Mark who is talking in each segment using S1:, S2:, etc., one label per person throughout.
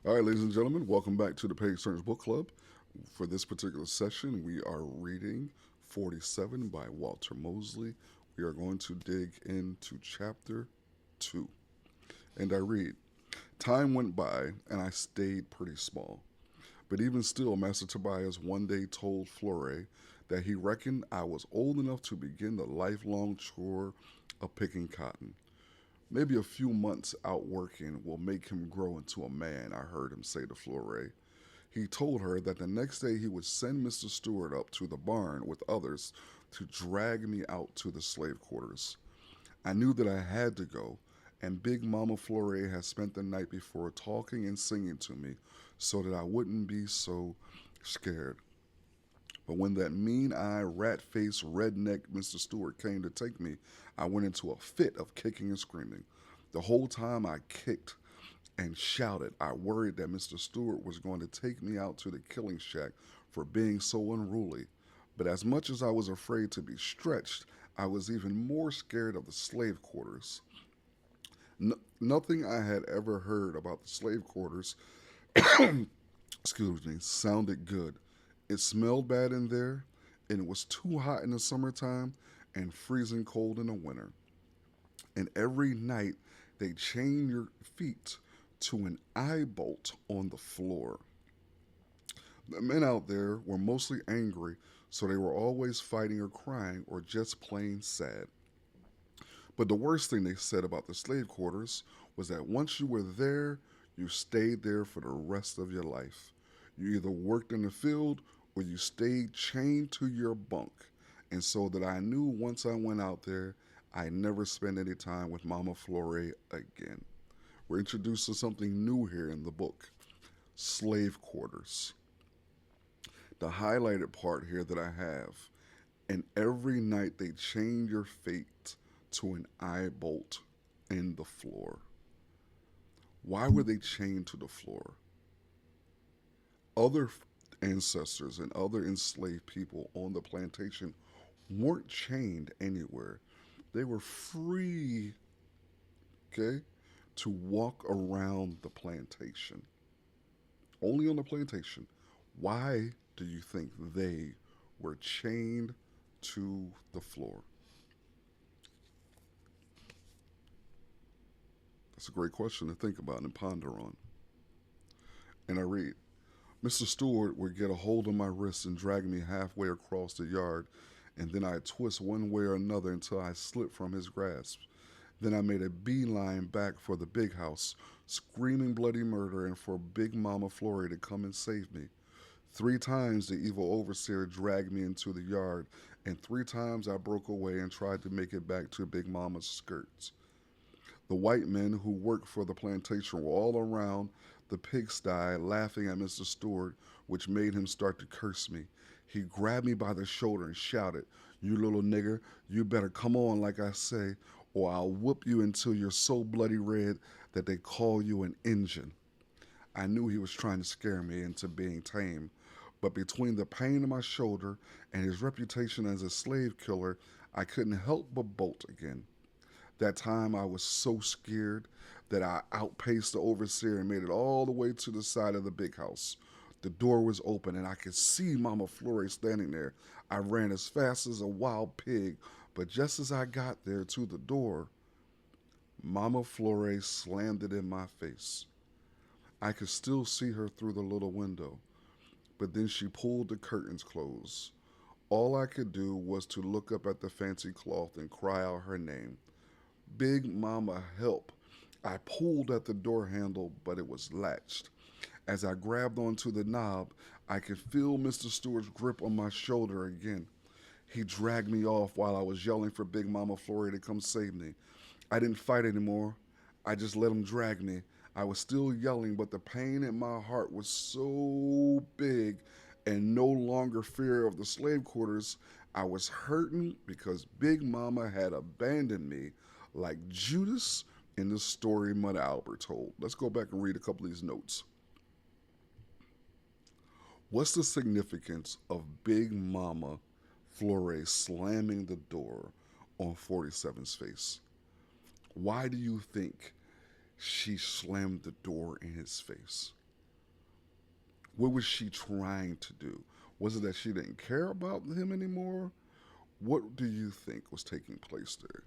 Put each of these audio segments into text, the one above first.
S1: All right, ladies and gentlemen, welcome back to the Page Turners Book Club. For this particular session, we are reading 47 by Walter Mosley. We are going to dig into chapter 2. And I read, Time went by, and I stayed pretty small. But even still, Master Tobias one day told Flore that he reckoned I was old enough to begin the lifelong chore of picking cotton. Maybe a few months out working will make him grow into a man, I heard him say to Flore. He told her that the next day he would send Mr. Stewart up to the barn with others to drag me out to the slave quarters. I knew that I had to go, and Big Mama Flore had spent the night before talking and singing to me so that I wouldn't be so scared. But when that mean eyed, rat faced, redneck Mr. Stewart came to take me, I went into a fit of kicking and screaming. The whole time I kicked and shouted, I worried that Mr. Stewart was going to take me out to the killing shack for being so unruly. But as much as I was afraid to be stretched, I was even more scared of the slave quarters. Nothing I had ever heard about the slave quarters, excuse me, sounded good. It smelled bad in there, and it was too hot in the summertime and freezing cold in the winter. And every night they chain your feet to an eye bolt on the floor. The men out there were mostly angry, so they were always fighting or crying or just plain sad. But the worst thing they said about the slave quarters was that once you were there, you stayed there for the rest of your life. You either worked in the field or you stayed chained to your bunk. And so that I knew once I went out there, I never spent any time with Mama Flore again. We're introduced to something new here in the book, slave quarters. The highlighted part here that I have, and every night they chain your fate to an eye bolt in the floor. Why were they chained to the floor? Other ancestors and other enslaved people on the plantation weren't chained anywhere. They were free, okay, to walk around the plantation. Only on the plantation. Why do you think they were chained to the floor? That's a great question to think about and ponder on. And I read, Mr. Stewart would get a hold of my wrist and drag me halfway across the yard, and then I'd twist one way or another until I slipped from his grasp. Then I made a beeline back for the big house, screaming bloody murder and for Big Mama Flore to come and save me. 3 times the evil overseer dragged me into the yard, and 3 times I broke away and tried to make it back to Big Mama's skirts. The white men who worked for the plantation were all around the pigsty laughing at Mr. Stewart, which made him start to curse me. He grabbed me by the shoulder and shouted, You little nigger, you better come on like I say, or I'll whoop you until you're so bloody red that they call you an Injun. I knew he was trying to scare me into being tame, but between the pain in my shoulder and his reputation as a slave killer, I couldn't help but bolt again. That time I was so scared that I outpaced the overseer and made it all the way to the side of the big house. The door was open and I could see Mama Flore standing there. I ran as fast as a wild pig, but just as I got there to the door, Mama Flore slammed it in my face. I could still see her through the little window, but then she pulled the curtains closed. All I could do was to look up at the fancy cloth and cry out her name. Big Mama, help. I pulled at the door handle, but it was latched. As I grabbed onto the knob, I could feel Mr. Stewart's grip on my shoulder again. He dragged me off while I was yelling for Big Mama Flore to come save me. I didn't fight anymore. I just let him drag me. I was still yelling, but the pain in my heart was so big and no longer fear of the slave quarters. I was hurting because Big Mama had abandoned me like Judas in the story Mother Albert told. Let's go back and read a couple of these notes. What's the significance of Big Mama Flore slamming the door on 47's face? Why do you think she slammed the door in his face? What was she trying to do? Was it that she didn't care about him anymore? What do you think was taking place there?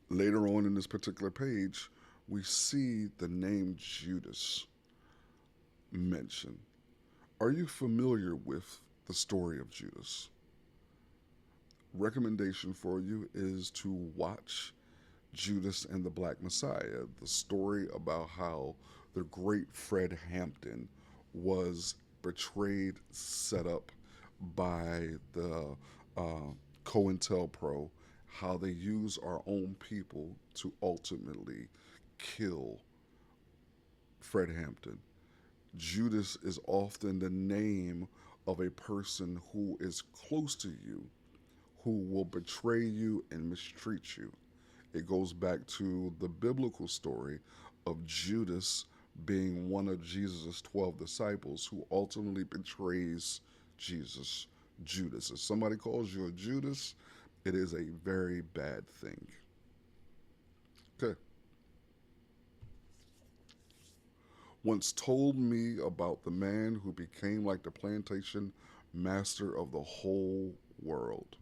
S1: Later on in this particular page, we see the name Judas mentioned. Are you familiar with the story of Judas? Recommendation for you is to watch Judas and the Black Messiah, the story about how the great Fred Hampton was betrayed, set up by the uh, COINTELPRO, how they use our own people to ultimately kill Fred Hampton. Judas is often the name of a person who is close to you, who will betray you and mistreat you. It goes back to the biblical story of Judas being one of Jesus' 12 disciples who ultimately betrays Jesus. Judas. If somebody calls you a Judas, it is a very bad thing. Okay. Once told me about the man who became like the plantation master of the whole world.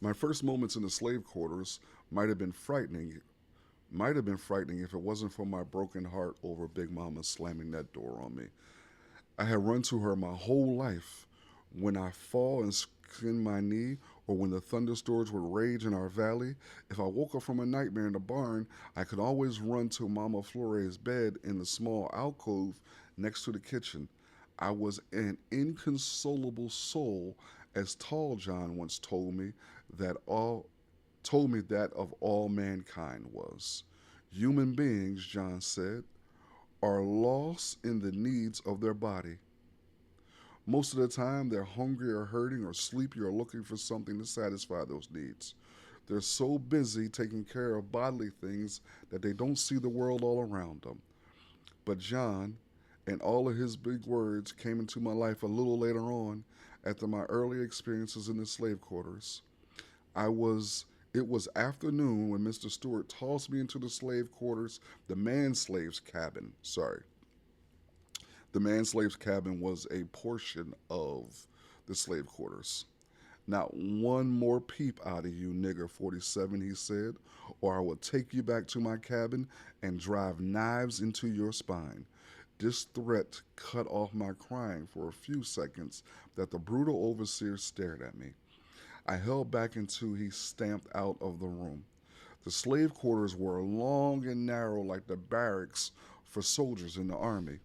S1: My first moments in the slave quarters might have been frightening. Might have been frightening if it wasn't for my broken heart over Big Mama slamming that door on me. I had run to her my whole life. When I fall and skin my knee, or when the thunderstorms would rage in our valley, if I woke up from a nightmare in the barn, I could always run to Mama Flore's bed in the small alcove next to the kitchen. I was an inconsolable soul, as Tall John once told me that of all mankind was. Human beings, John said, are lost in the needs of their body. Most of the time, they're hungry or hurting or sleepy or looking for something to satisfy those needs. They're so busy taking care of bodily things that they don't see the world all around them. But John and all of his big words came into my life a little later on after my early experiences in the slave quarters. I was It was afternoon when Mr. Stewart tossed me into the slave quarters, the man slave's cabin. Sorry. The man slave's cabin was a portion of the slave quarters. Not one more peep out of you, nigger 47, he said, or I will take you back to my cabin and drive knives into your spine. This threat cut off my crying for a few seconds that the brutal overseer stared at me. I held back until he stamped out of the room. The slave quarters were long and narrow like the barracks for soldiers in the army.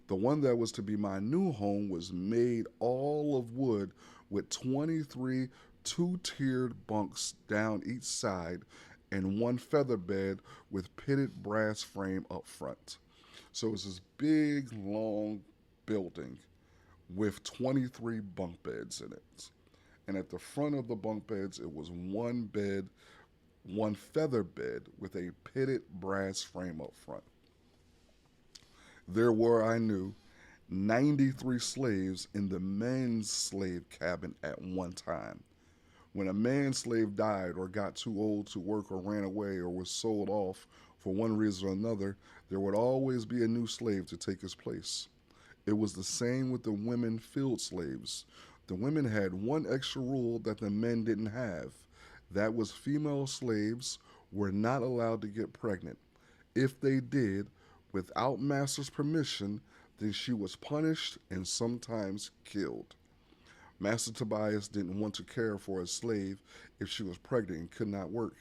S1: The one that was to be my new home was made all of wood with 23 two-tiered bunks down each side and one feather bed with pitted brass frame up front. So it was this big, long building with 23 bunk beds in it. And at the front of the bunk beds, it was one bed, one feather bed with a pitted brass frame up front. There were, I knew, 93 slaves in the men's slave cabin at one time. When a man slave died or got too old to work or ran away or was sold off for one reason or another, there would always be a new slave to take his place. It was the same with the women field slaves. The women had one extra rule that the men didn't have. That was female slaves were not allowed to get pregnant. If they did, without master's permission, then she was punished and sometimes killed. Master Tobias didn't want to care for a slave if she was pregnant and could not work.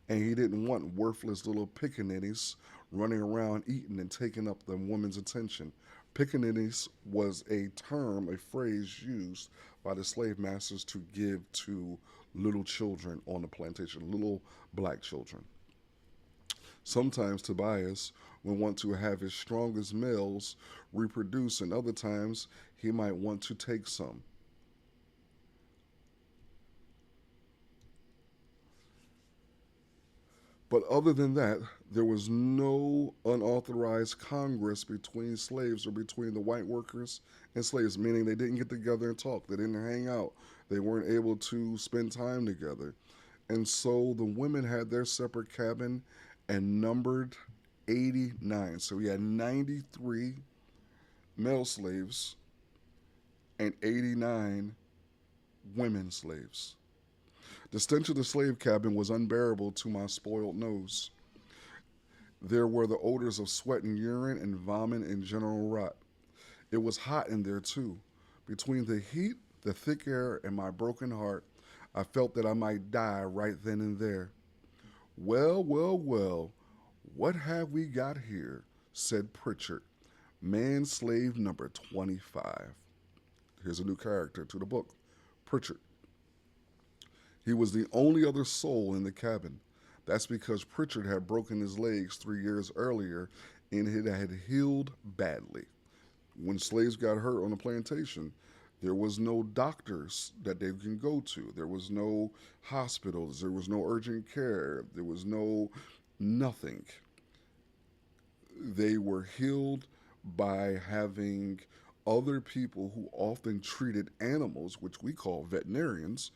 S1: And he didn't want worthless little pickaninnies running around eating and taking up the woman's attention. Pickaninnies was a term, a phrase used by the slave masters to give to little children on the plantation, little black children. Sometimes Tobias would want to have his strongest males reproduce, and other times he might want to take some. But other than that, there was no unauthorized congress between slaves or between the white workers and slaves, meaning they didn't get together and talk. They didn't hang out. They weren't able to spend time together. And so the women had their separate cabin and numbered 89. So he had 93 male slaves and 89 women slaves. The stench of the slave cabin was unbearable to my spoiled nose. There were the odors of sweat and urine and vomit and general rot. It was hot in there, too. Between the heat, the thick air, and my broken heart, I felt that I might die right then and there. Well, well, well, what have we got here? Said Pritchard, man slave number 25. Here's a new character to the book, Pritchard. He was the only other soul in the cabin. That's because Pritchard had broken his legs 3 years earlier and it had healed badly. When slaves got hurt on the plantation, there was no doctors that they can go to. There was no hospitals. There was no urgent care. There was no nothing. They were healed by having other people who often treated animals, which we call veterinarians,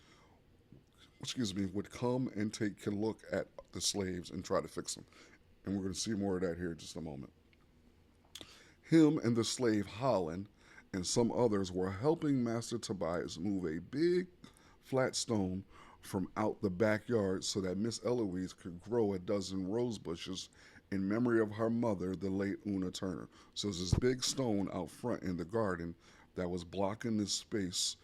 S1: would come and take a look at the slaves and try to fix them. And we're going to see more of that here in just a moment. Him and the slave Holland and some others were helping Master Tobias move a big flat stone from out the backyard so that Miss Eloise could grow a dozen rose bushes in memory of her mother, the late Una Turner. So there's this big stone out front in the garden that was blocking this space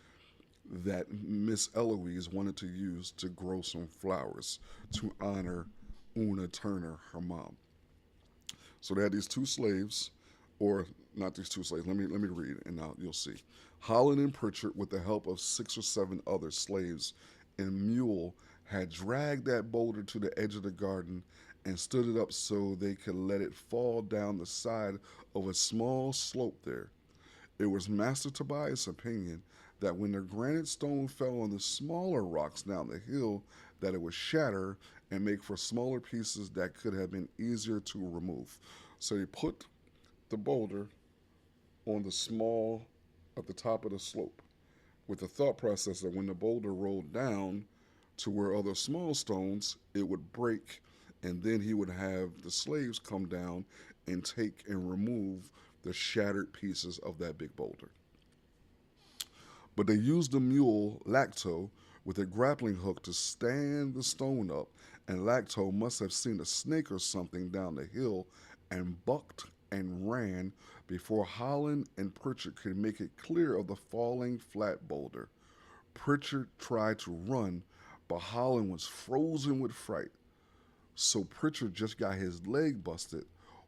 S1: that Miss Eloise wanted to use to grow some flowers to honor Una Turner, her mom. So they had these two slaves, or not these two slaves. Let me read, and now you'll see. Holland and Pritchard, with the help of 6 or 7 other slaves and mule, had dragged that boulder to the edge of the garden and stood it up so they could let it fall down the side of a small slope there. It was Master Tobias' opinion that when the granite stone fell on the smaller rocks down the hill, that it would shatter and make for smaller pieces that could have been easier to remove. So they put the boulder on the small at the top of the slope with the thought process that when the boulder rolled down to where other small stones, it would break, and then he would have the slaves come down and take and remove the shattered pieces of that big boulder. But they used the mule, Lacto, with a grappling hook to stand the stone up, and Lacto must have seen a snake or something down the hill and bucked and ran before Holland and Pritchard could make it clear of the falling flat boulder. Pritchard tried to run, but Holland was frozen with fright. So Pritchard just got his leg busted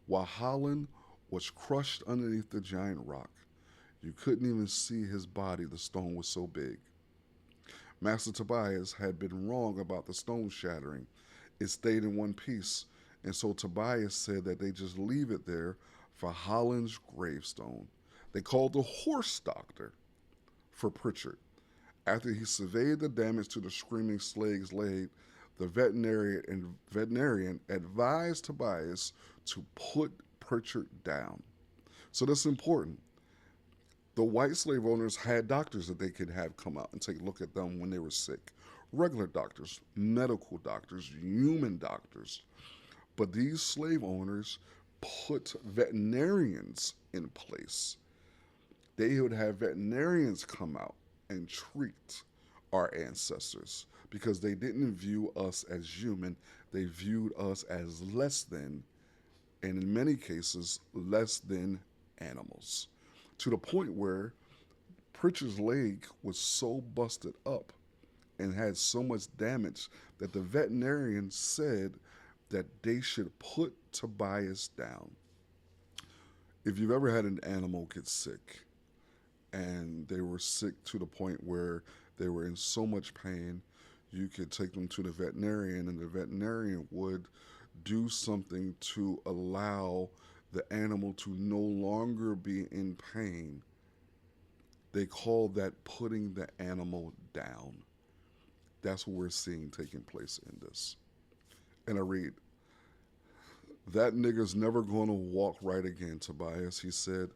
S1: while Holland was crushed underneath the giant rock. You couldn't even see his body, the stone was so big. Master Tobias had been wrong about the stone shattering. It stayed in one piece, and so Tobias said that they just leave it there for Holland's gravestone. They called the horse doctor for Pritchard. After he surveyed the damage to the screaming slave's leg, the veterinarian advised Tobias to put Pritchard down. So that's important. The white slave owners had doctors that they could have come out and take a look at them when they were sick. Regular doctors, medical doctors, human doctors. But these slave owners put veterinarians in place. They would have veterinarians come out and treat our ancestors because they didn't view us as human. They viewed us as less than, and in many cases, less than animals. To the point where Pritchard's leg was so busted up and had so much damage that the veterinarian said that they should put Tobias down. If you've ever had an animal get sick and they were sick to the point where they were in so much pain, you could take them to the veterinarian and the veterinarian would do something to allow the animal to no longer be in pain. They call that putting the animal down. That's what we're seeing taking place in this. And I read, that nigger's never going to walk right again, Tobias, he said.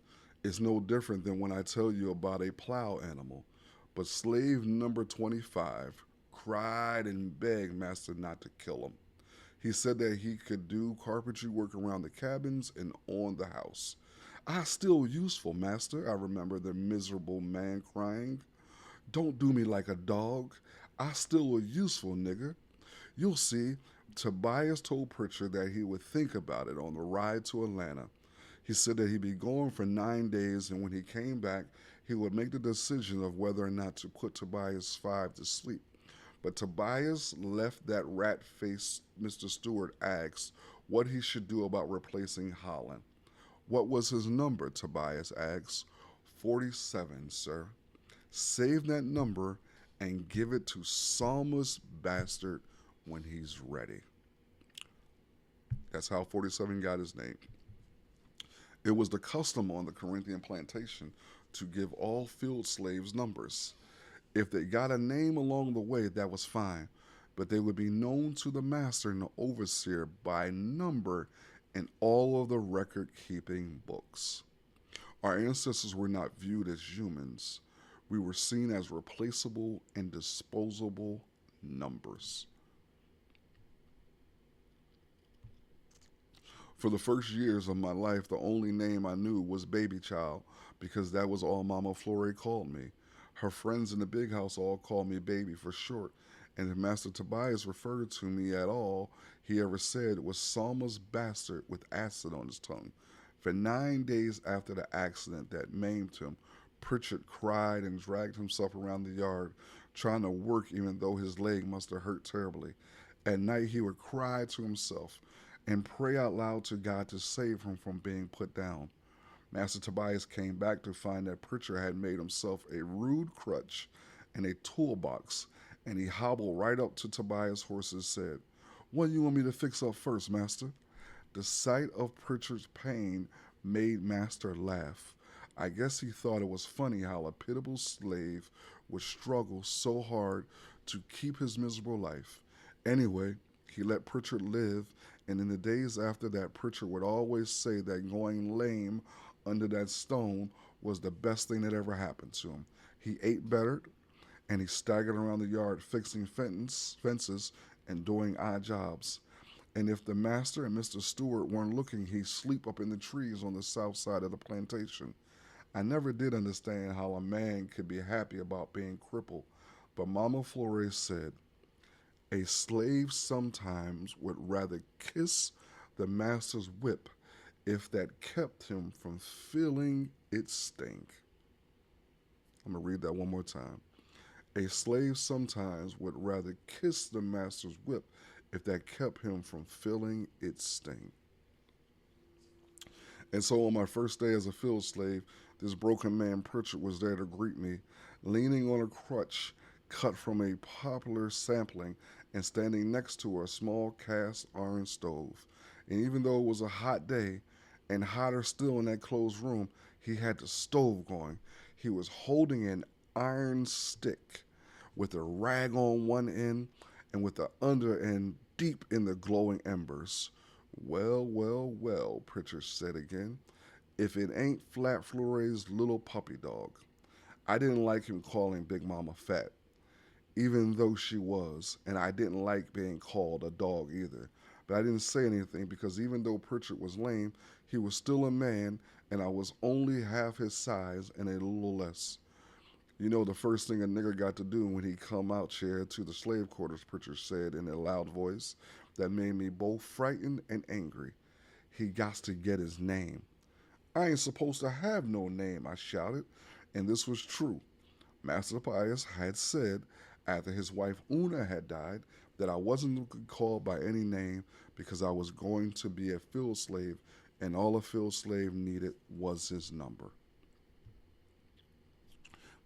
S1: It's no different than when I tell you about a plow animal. But slave number 25 cried and begged master not to kill him. He said that he could do carpentry work around the cabins and on the house. "I still useful, master," I remember the miserable man crying. "Don't do me like a dog. I still a useful nigger." You'll see, Tobias told Pritchard that he would think about it on the ride to Atlanta. He said that he'd be gone for 9 days, and when he came back, he would make the decision of whether or not to put Tobias 5 to sleep. But Tobias left that rat faced Mr. Stewart asked what he should do about replacing Holland. "What was his number?" Tobias asked. 47, sir. Save that number and give it to Salma's bastard when he's ready. That's how 47 got his name. It was the custom on the Corinthian plantation to give all field slaves numbers. If they got a name along the way, that was fine, but they would be known to the master and the overseer by number in all of the record keeping books. Our ancestors were not viewed as humans. We were seen as replaceable and disposable numbers. For the first years of my life, the only name I knew was Baby Child because that was all Mama Flore called me. Her friends in the big house all called me Baby for short, and if Master Tobias referred to me at all, he ever said was Salma's bastard with acid on his tongue. For 9 days after the accident that maimed him, Pritchard cried and dragged himself around the yard, trying to work even though his leg must have hurt terribly. At night, he would cry to himself and pray out loud to God to save him from being put down. Master Tobias came back to find that Pritchard had made himself a rude crutch and a toolbox, and he hobbled right up to Tobias' horse and said, "What do you want me to fix up first, master?" The sight of Pritchard's pain made Master laugh. I guess he thought it was funny how a pitiable slave would struggle so hard to keep his miserable life. Anyway, he let Pritchard live, and in the days after that, Pritchard would always say that going lame under that stone was the best thing that ever happened to him. He ate better, and he staggered around the yard fixing fences and doing odd jobs. And if the master and Mr. Stewart weren't looking, he'd sleep up in the trees on the south side of the plantation. I never did understand how a man could be happy about being crippled, but Mama Flore said, "A slave sometimes would rather kiss the master's whip if that kept him from feeling its sting." I'm going to read that one more time. A slave sometimes would rather kiss the master's whip if that kept him from feeling its sting. And so on my first day as a field slave, this broken man Pritchard was there to greet me, leaning on a crutch cut from a poplar sapling and standing next to a small cast iron stove. And even though it was a hot day, and hotter still in that closed room, he had the stove going. He was holding an iron stick with a rag on one end and with the under end deep in the glowing embers. "Well, well, well," Pritchard said again, "if it ain't Flat Flore's little puppy dog." I didn't like him calling Big Mama fat, even though she was, and I didn't like being called a dog either. But I didn't say anything because even though Pritchard was lame, he was still a man, and I was only half his size and a little less. "You know the first thing a nigger got to do when he come out here to the slave quarters," Pritchard said in a loud voice that made me both frightened and angry. "He gots to get his name." "I ain't supposed to have no name," I shouted, and this was true. Master Tobias had said, after his wife Una had died, that I wasn't called by any name because I was going to be a field slave, and all a field slave needed was his number.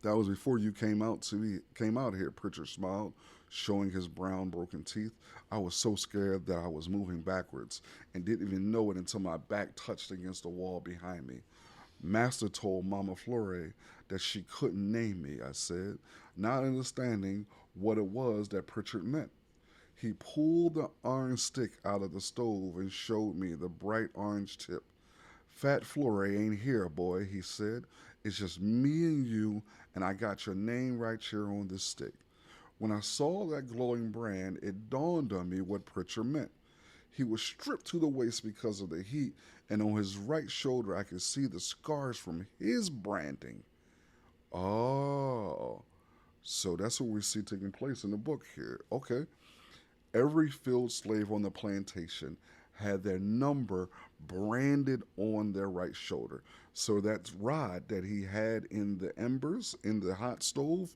S1: "That was before you came out here," Pritchard smiled, showing his brown broken teeth. I was so scared that I was moving backwards and didn't even know it until my back touched against the wall behind me. "Master told Mama Flore that she couldn't name me," I said, not understanding what it was that Pritchard meant. He pulled the iron stick out of the stove and showed me the bright orange tip. "Fat Flore ain't here, boy," he said. "It's just me and you, and I got your name right here on this stick." When I saw that glowing brand, it dawned on me what Pritchard meant. He was stripped to the waist because of the heat, and on his right shoulder I could see the scars from his branding. Oh, so that's what we see taking place in the book here. Okay. Every field slave on the plantation had their number branded on their right shoulder. So that rod that he had in the embers, in the hot stove,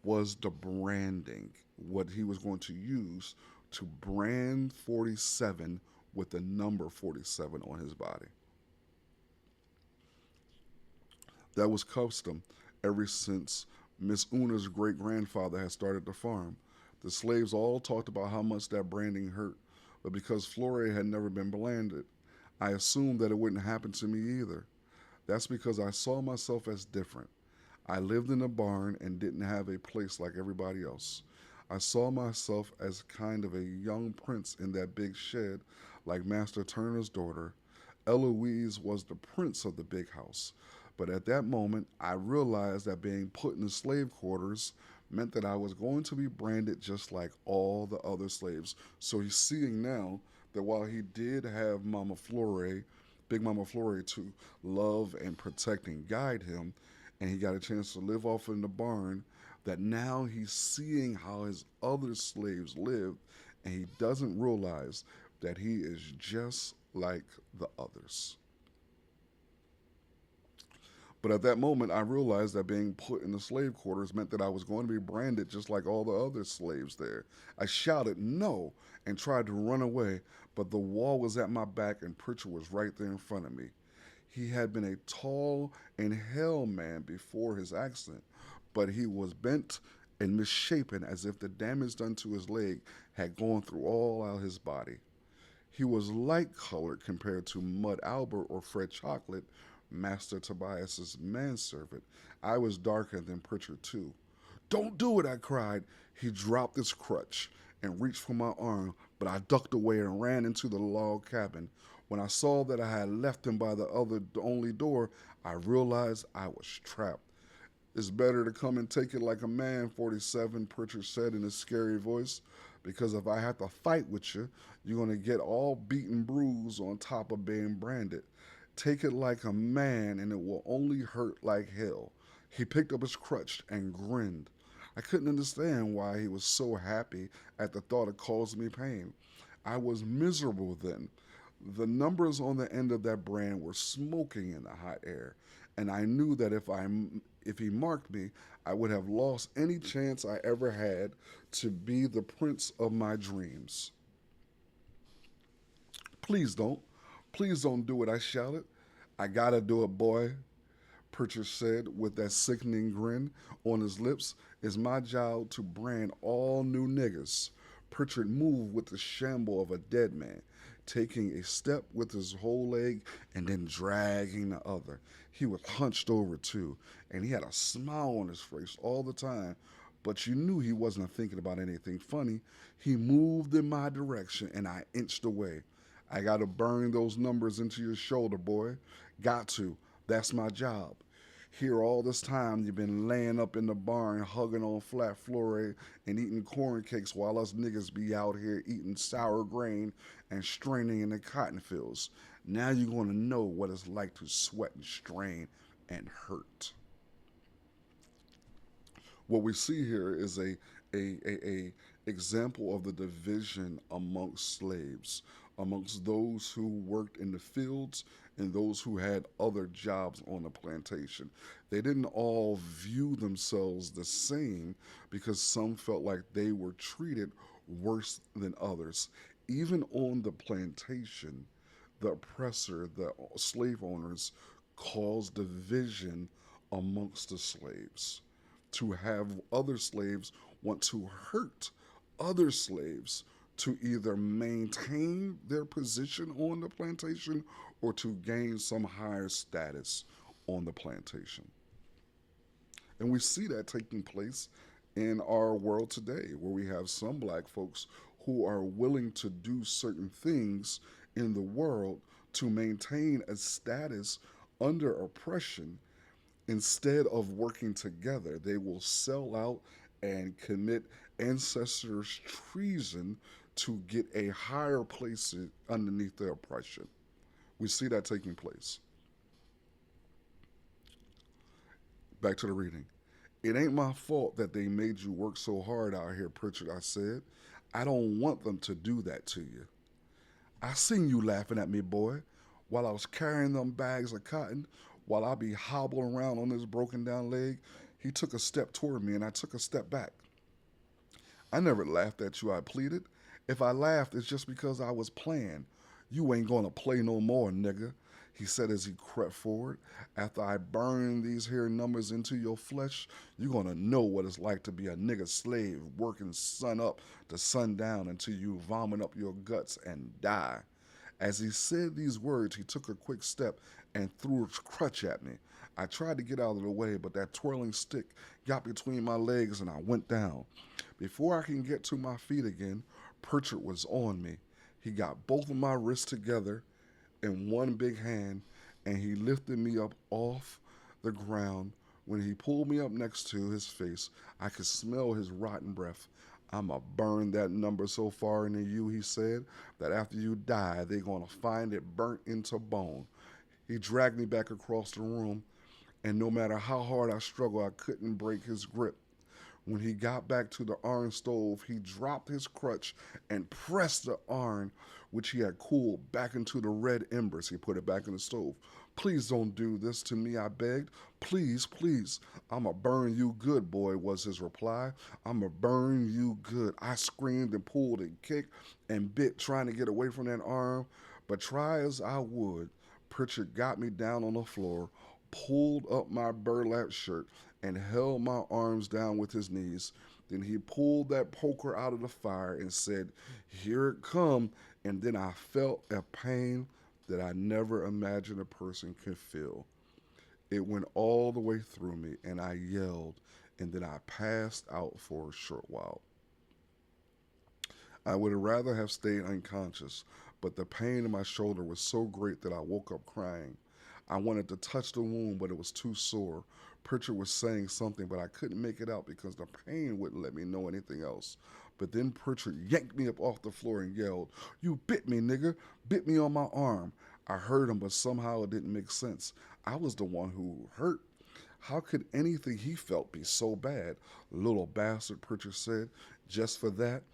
S1: was the branding, what he was going to use to brand 47 with the number 47 on his body. That was custom ever since Miss Una's great grandfather had started the farm. The slaves all talked about how much that branding hurt, but because Flore had never been branded, I assumed that it wouldn't happen to me either. That's because I saw myself as different. I lived in a barn and didn't have a place like everybody else. I saw myself as kind of a young prince in that big shed, like Master Turner's daughter. Eloise was the prince of the big house. But at that moment, I realized that being put in the slave quarters meant that I was going to be branded just like all the other slaves. So he's seeing now that while he did have Mama Flore, Big Mama Flore, to love and protect and guide him, and he got a chance to live off in the barn, that now he's seeing how his other slaves lived, and he doesn't realize that he is just like the others. But at that moment, I realized that being put in the slave quarters meant that I was going to be branded just like all the other slaves there. I shouted no and tried to run away, but the wall was at my back and Pritchard was right there in front of me. He had been a tall and hale man before his accident, but he was bent and misshapen as if the damage done to his leg had gone through all out his body. He was light colored compared to Mud Albert or Fred Chocolate, Master Tobias's manservant. I was darker than Pritchard, too. Don't do it, I cried. He dropped his crutch and reached for my arm, but I ducked away and ran into the log cabin. When I saw that I had left him by the only door, I realized I was trapped. It's better to come and take it like a man, 47, Pritchard said in a scary voice, because if I have to fight with you, you're going to get all beaten bruised on top of being branded. Take it like a man and it will only hurt like hell. He picked up his crutch and grinned. I couldn't understand why he was so happy at the thought it caused me pain. I was miserable then. The numbers on the end of that brand were smoking in the hot air, and I knew that if he marked me, I would have lost any chance I ever had to be the prince of my dreams. Please don't. Please don't do it, I shouted. I gotta do it, boy, Pritchard said with that sickening grin on his lips. It's my job to brand all new niggas. Pritchard moved with the shamble of a dead man, taking a step with his whole leg and then dragging the other. He was hunched over too, and he had a smile on his face all the time, but you knew he wasn't thinking about anything funny. He moved in my direction, and I inched away. I got to burn those numbers into your shoulder, boy. Got to. That's my job. Here all this time you've been laying up in the barn hugging on flat Flore and eating corn cakes while us niggas be out here eating sour grain and straining in the cotton fields. Now you're going to know what it's like to sweat and strain and hurt. What we see here is a example of the division amongst slaves, amongst those who worked in the fields and those who had other jobs on the plantation. They didn't all view themselves the same because some felt like they were treated worse than others. Even on the plantation, the oppressor, the slave owners, caused division amongst the slaves to have other slaves want to hurt other slaves to either maintain their position on the plantation or to gain some higher status on the plantation. And we see that taking place in our world today, where we have some black folks who are willing to do certain things in the world to maintain a status under oppression. Instead of working together, they will sell out and commit ancestors' treason to get a higher place underneath their oppression. We see that taking place. Back to the reading. It ain't my fault that they made you work so hard out here, Pritchard, I said. I don't want them to do that to you. I seen you laughing at me, boy, while I was carrying them bags of cotton, while I be hobbling around on this broken down leg. He took a step toward me and I took a step back. I never laughed at you, I pleaded. If I laughed, it's just because I was playing. You ain't gonna play no more, nigga, he said as he crept forward. After I burn these here numbers into your flesh, you're gonna know what it's like to be a nigga slave working sun up to sundown until you vomit up your guts and die. As he said these words, he took a quick step and threw a crutch at me. I tried to get out of the way, but that twirling stick got between my legs and I went down. Before I can get to my feet again, Pritchard was on me. He got both of my wrists together in one big hand and he lifted me up off the ground. When he pulled me up next to his face, I could smell his rotten breath. I'ma burn that number so far into you, he said, that after you die, they're gonna find it burnt into bone. He dragged me back across the room, and no matter how hard I struggled, I couldn't break his grip. When he got back to the iron stove, he dropped his crutch and pressed the iron, which he had cooled, back into the red embers. He put it back in the stove. Please don't do this to me, I begged. Please, please. I'ma burn you good, boy, was his reply. I'ma burn you good. I screamed and pulled and kicked and bit, trying to get away from that arm. But try as I would, Pritchard got me down on the floor, pulled up my burlap shirt, and held my arms down with his knees. Then he pulled that poker out of the fire and said, "Here it come." And then I felt a pain that I never imagined a person could feel. It went all the way through me, and I yelled, and then I passed out for a short while. I would rather have stayed unconscious, but the pain in my shoulder was so great that I woke up crying. I wanted to touch the wound, but it was too sore. Pritchard was saying something, but I couldn't make it out because the pain wouldn't let me know anything else. But then Pritchard yanked me up off the floor and yelled, "You bit me, nigga. Bit me on my arm." I heard him, but somehow it didn't make sense. I was the one who hurt. How could anything he felt be so bad? Little bastard, Pritchard said. Just for that,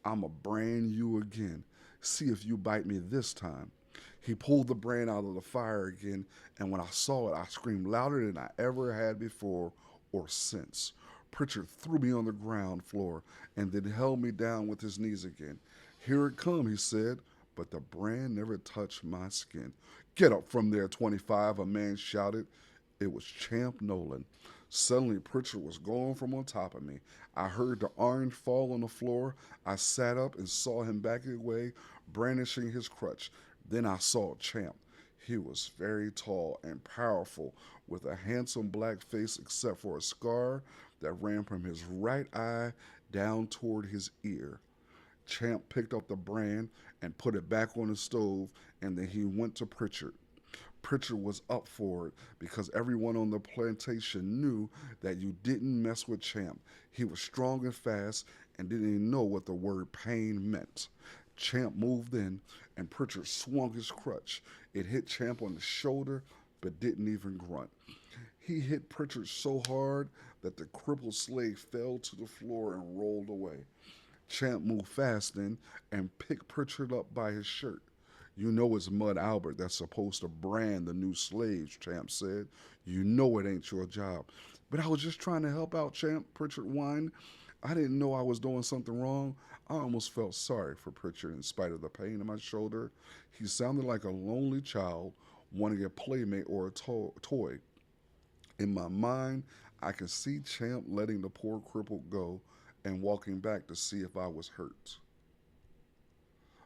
S1: I'ma brand you again. See if you bite me this time. He pulled the brand out of the fire again, and when I saw it, I screamed louder than I ever had before or since. Pritchard threw me on the ground floor and then held me down with his knees again. "Here it come," he said, but the brand never touched my skin. "Get up from there, 25, a man shouted. It was Champ Nolan. Suddenly, Pritchard was gone from on top of me. I heard the orange fall on the floor. I sat up and saw him backing away, brandishing his crutch. Then I saw Champ. He was very tall and powerful, with a handsome black face except for a scar that ran from his right eye down toward his ear. Champ picked up the brand and put it back on the stove, and then he went to Pritchard. Pritchard was up for it because everyone on the plantation knew that you didn't mess with Champ. He was strong and fast and didn't even know what the word pain meant. Champ moved in, and Pritchard swung his crutch. It hit Champ on the shoulder, but didn't even grunt. He hit Pritchard so hard that the crippled slave fell to the floor and rolled away. Champ moved fast then and picked Pritchard up by his shirt. "You know it's Mud Albert that's supposed to brand the new slaves," Champ said. "You know it ain't your job." "But I was just trying to help out, Champ," Pritchard whined. "I didn't know I was doing something wrong." I almost felt sorry for Pritchard in spite of the pain in my shoulder. He sounded like a lonely child wanting a playmate or a toy. In my mind, I could see Champ letting the poor cripple go and walking back to see if I was hurt.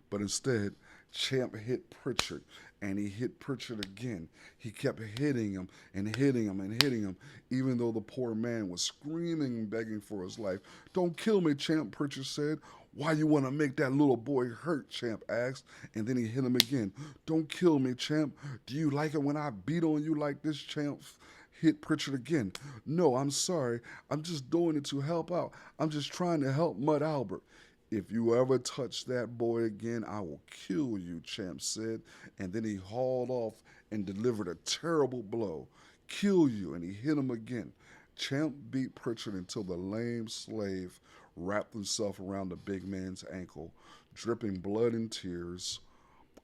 S1: But instead, Champ hit Pritchard, and he hit Pritchard again. He kept hitting him and hitting him and hitting him, even though the poor man was screaming and begging for his life. "Don't kill me, Champ," Pritchard said. "Why you want to make that little boy hurt?" Champ asked, and then he hit him again. "Don't kill me, Champ. Do you like it when I beat on you like this?" Champ hit Pritchard again. "No, I'm sorry. I'm just doing it to help out. I'm just trying to help Mud Albert." If you ever touch that boy again, I will kill you, Champ said. And then he hauled off and delivered a terrible blow. Kill you, and he hit him again. Champ beat Pritchard until the lame slave wrapped himself around the big man's ankle, dripping blood and tears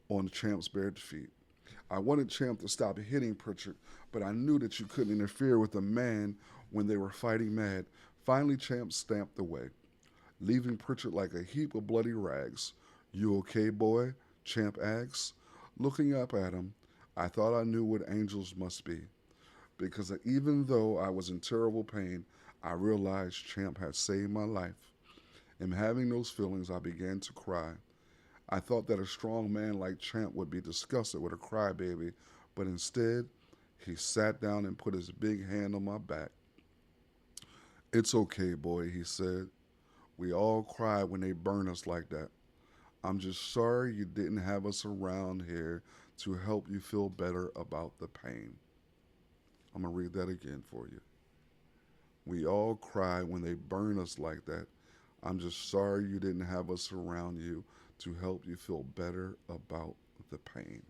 S1: on Champ's bare feet. I wanted Champ to stop hitting Pritchard, but I knew that you couldn't interfere with a man when they were fighting mad. Finally, Champ stamped away, leaving Pritchard like a heap of bloody rags. You okay, boy? Champ asked. Looking up at him, I thought I knew what angels must be, because even though I was in terrible pain, I realized Champ had saved my life. And having those feelings, I began to cry. I thought that a strong man like Champ would be disgusted with a crybaby, but instead, he sat down and put his big hand on my back. It's okay, boy, he said. We all cry when they burn us like that. I'm just sorry you didn't have us around here to help you feel better about the pain. I'm going to read that again for you. We all cry when they burn us like that. I'm just sorry you didn't have us around you to help you feel better about the pain.